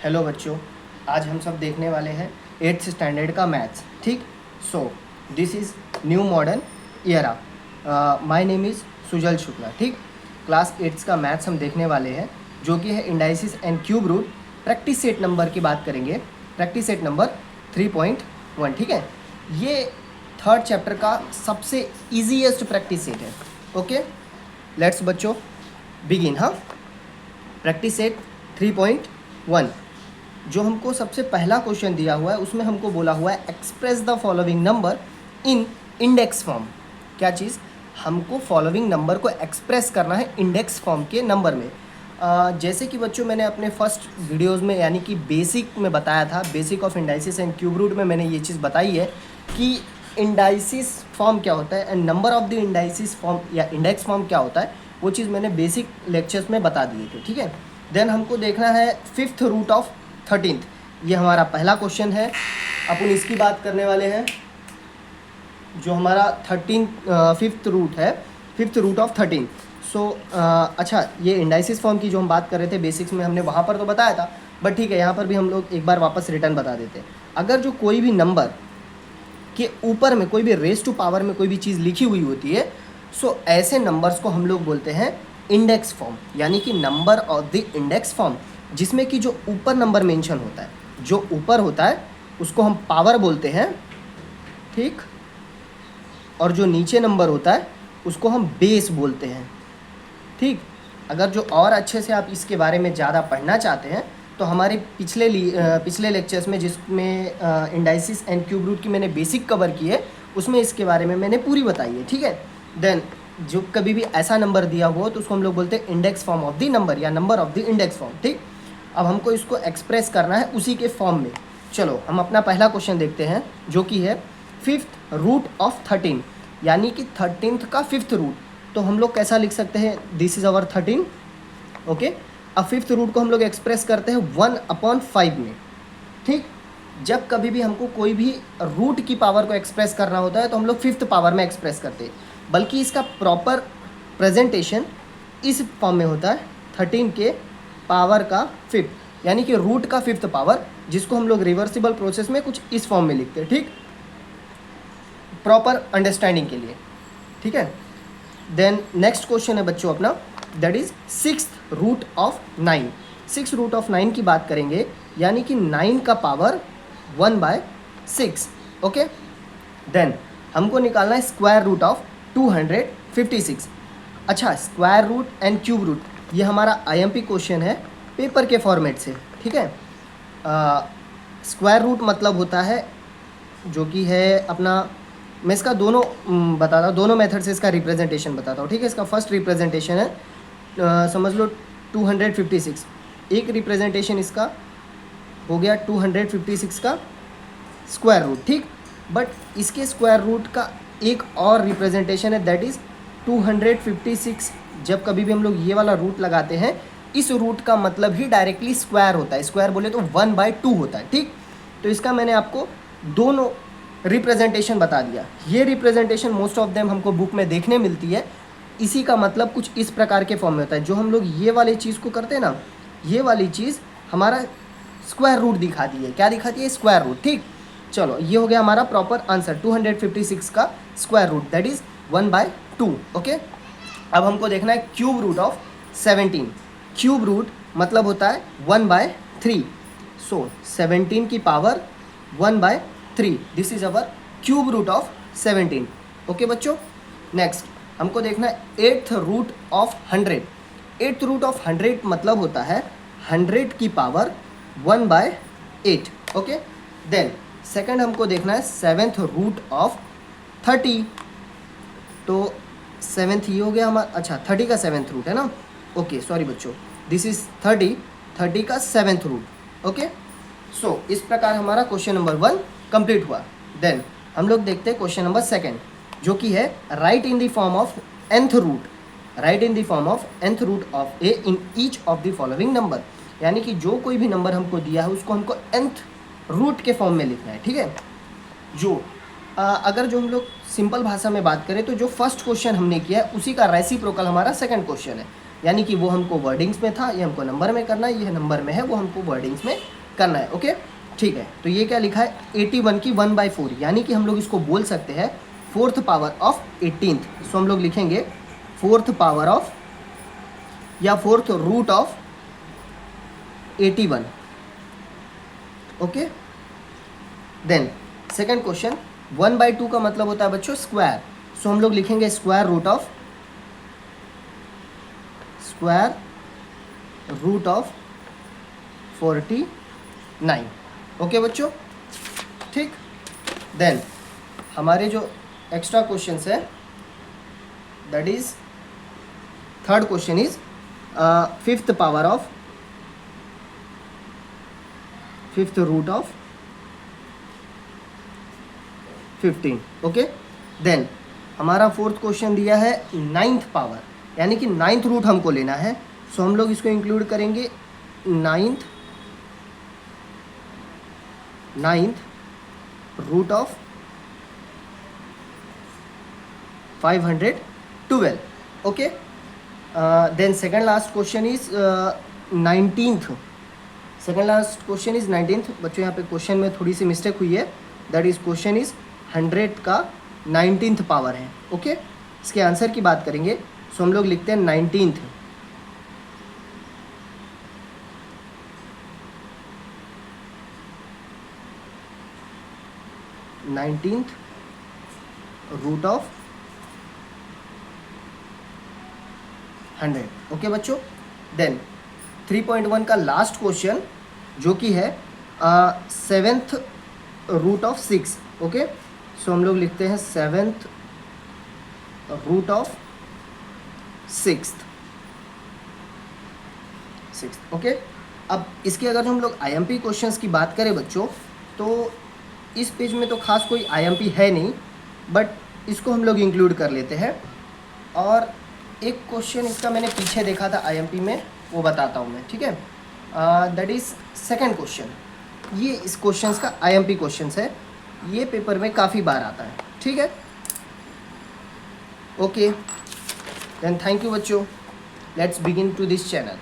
Hello बच्चों, आज हम सब देखने वाले हैं 8th स्टैंडर्ड का मैथ्स। ठीक, so this is new modern era. My name is Sujal Shukla. ठीक, क्लास 8th का मैथ्स हम देखने वाले हैं जो कि है indices and cube root. Practice set number की बात करेंगे, प्रैक्टिस सेट नंबर 3.1। ठीक है, ये थर्ड चैप्टर का सबसे ईजीएस्ट प्रैक्टिस सेट है। ओके, लेट्स बच्चों बिगिन। हाँ, प्रैक्टिस सेट 3.1 जो हमको सबसे पहला क्वेश्चन दिया हुआ है उसमें हमको बोला हुआ है express the following number in index form. क्या चीज़? हमको फॉलोइंग नंबर को एक्सप्रेस करना है इंडेक्स फॉर्म के नंबर में। जैसे कि बच्चों मैंने अपने फर्स्ट वीडियोस में यानी कि बेसिक में बताया था, basic of indices and cube root में मैंने ये चीज़ बताई है कि इंडाइसिस फॉर्म क्या होता है and number of the indices form या इंडेक्स फॉर्म क्या होता है, वो चीज़ मैंने बेसिक लेक्चर्स में बता दिए थे। ठीक है, देन हमको देखना है फिफ्थ रूट ऑफ 13th। ये हमारा पहला क्वेश्चन है, अपन इसकी बात करने वाले हैं। जो हमारा 5th रूट है, 5th रूट ऑफ 13। सो अच्छा, ये इंडाइसिस फॉर्म की जो हम बात कर रहे थे बेसिक्स में, हमने वहाँ पर तो बताया था, बट ठीक है यहाँ पर भी हम लोग एक बार वापस रिटर्न बता देते हैं। अगर जो कोई भी नंबर के ऊपर में कोई भी रेस टू पावर में कोई भी चीज़ लिखी हुई होती है, सो ऐसे नंबर्स को हम लोग बोलते हैं इंडेक्स फॉर्म, यानी कि number of the index form, जिसमें कि जो ऊपर नंबर मेंशन होता है, जो ऊपर होता है उसको हम पावर बोलते हैं। ठीक, और जो नीचे नंबर होता है उसको हम बेस बोलते हैं। ठीक, अगर जो और अच्छे से आप इसके बारे में ज़्यादा पढ़ना चाहते हैं तो हमारे पिछले लेक्चर्स में, जिसमें इंडाइसिस एंड क्यूब रूट की मैंने बेसिक कवर की है, उसमें इसके बारे में मैंने पूरी बताई है। ठीक है, देन जो कभी भी ऐसा नंबर दिया हो तो उसको हम लोग बोलते हैं index form of the number या number of the index form. ठीक, अब हमको इसको एक्सप्रेस करना है उसी के फॉर्म में। चलो हम अपना पहला क्वेश्चन देखते हैं जो कि है 5th रूट ऑफ 13, यानी कि 13th का 5th रूट। तो हम लोग कैसा लिख सकते हैं? This is our 13। ओके, अब 5th रूट को हम लोग एक्सप्रेस करते हैं 1/5 में। ठीक, जब कभी भी हमको कोई भी रूट की पावर को एक्सप्रेस करना होता है तो हम लोग 5th पावर में एक्सप्रेस करते हैं, बल्कि इसका प्रॉपर प्रेजेंटेशन इस फॉर्म में होता है 13 के पावर का 5th, यानी कि रूट का 5th पावर, जिसको हम लोग रिवर्सिबल प्रोसेस में कुछ इस फॉर्म में लिखते हैं। ठीक, प्रॉपर अंडरस्टैंडिंग के लिए। ठीक है, देन नेक्स्ट क्वेश्चन है बच्चों अपना, that is 6th root of 9। 6th root of 9 की बात करेंगे, यानी कि 9 का पावर 1/6। ओके, देन हमको निकालना है स्क्वायर रूट ऑफ 256। अच्छा, square root and cube root ये हमारा आईएमपी क्वेश्चन है पेपर के फॉर्मेट से। ठीक है, स्क्वायर रूट मतलब होता है जो कि है अपना, मैं इसका दोनों बताता हूँ, दोनों मेथड से इसका रिप्रेजेंटेशन बताता हूँ। ठीक है, इसका फर्स्ट रिप्रेजेंटेशन है, समझ लो 256। एक रिप्रेजेंटेशन इसका हो गया 256 का स्क्वायर रूट। ठीक, बट इसके स्क्वायर रूट का एक और रिप्रेजेंटेशन है, दैट इज़ 256। जब कभी भी हम लोग ये वाला रूट लगाते हैं, इस रूट का मतलब ही डायरेक्टली स्क्वायर होता है। स्क्वायर बोले तो 1/2 होता है। ठीक, तो इसका मैंने आपको दोनों रिप्रेजेंटेशन बता दिया। ये रिप्रेजेंटेशन मोस्ट ऑफ देम हमको बुक में देखने मिलती है। इसी का मतलब कुछ इस प्रकार के फॉर्म में होता है। जो हम लोग ये वाली चीज़ को करते हैं ना, ये वाली चीज़ हमारा स्क्वायर रूट दिखाती है। क्या दिखाती है? Square root. ठीक, चलो ये हो गया हमारा प्रॉपर आंसर, 256 का square root, that is 1/2। Okay, अब हमको देखना है cube root of 17। Cube root मतलब होता है 1/3। सो 17 की power 1/3, this is our cube root of 17। Okay बच्चों, नेक्स्ट हमको देखना है 8th root of 100। 8th root of 100 मतलब होता है 100 की पावर 1/8। ओके, देन सेकंड हमको देखना है 7th रूट ऑफ 30। तो 7th ये हो गया हमारा, अच्छा 30 का 7th रूट है ना। ओके सॉरी बच्चों, दिस इज 30 का 7th रूट। ओके, सो इस प्रकार हमारा क्वेश्चन नंबर 1 कंप्लीट हुआ। देन हम लोग देखते हैं क्वेश्चन नंबर 2, जो कि है right in the form of nth root. Right in the form of nth root of a in each of the following number, यानी कि जो कोई भी नंबर हमको दिया है उसको हमको nth रूट के फॉर्म में लिखना है। ठीक है, जो अगर जो हम लोग सिंपल भाषा में बात करें तो जो फर्स्ट क्वेश्चन हमने किया है उसी का रेसिप्रोकल हमारा सेकंड क्वेश्चन है। यानी कि वो हमको वर्डिंग्स में था, ये हमको नंबर में करना है, ये नंबर में है, वो हमको वर्डिंग्स में करना है। ओके ठीक है, तो ये क्या लिखा है 81 की 1/4, यानी कि हम लोग इसको बोल सकते हैं 4th पावर ऑफ 18th। सो हम लोग लिखेंगे 4th पावर ऑफ या 4th root of 81। Okay then second question, 1/2 का मतलब होता है बच्चों स्क्वायर। सो हम लोग लिखेंगे स्क्वायर रूट ऑफ 49। ओके बच्चों ठीक। देन हमारे जो एक्स्ट्रा क्वेश्चंस है, that is third question is 5th power of 5th root of 15। Okay then हमारा 4th क्वेश्चन दिया है 9th पावर, यानी कि 9th रूट हमको लेना है। सो हम लोग इसको इंक्लूड करेंगे 9th root of 512। Okay then second last question is 19th। Second last question is 19th। बच्चों यहाँ पे क्वेश्चन में थोड़ी सी मिस्टेक हुई है, दैट इज क्वेश्चन इज 100 का 19th पावर है। ओके इसके आंसर की बात करेंगे, सो हम लोग लिखते हैं 19th रूट ऑफ 100। ओके बच्चों देन 3.1 का लास्ट क्वेश्चन जो कि है 7th root of 6। Okay so हम लोग लिखते हैं 7th root of 6th। Okay अब इसके अगर हम लोग IMP क्वेश्चंस की बात करें बच्चों, तो इस पेज में तो खास कोई IMP है नहीं, बट इसको हम लोग इंक्लूड कर लेते हैं। और एक क्वेश्चन इसका मैंने पीछे देखा था IMP में, वो बताता हूँ मैं, ठीक है। That is second question. ये इस क्वेश्चंस का IMP क्वेश्चंस है, ये पेपर में काफ़ी बार आता है, ठीक है। ओके देन थैंक यू बच्चों, let's begin to this channel.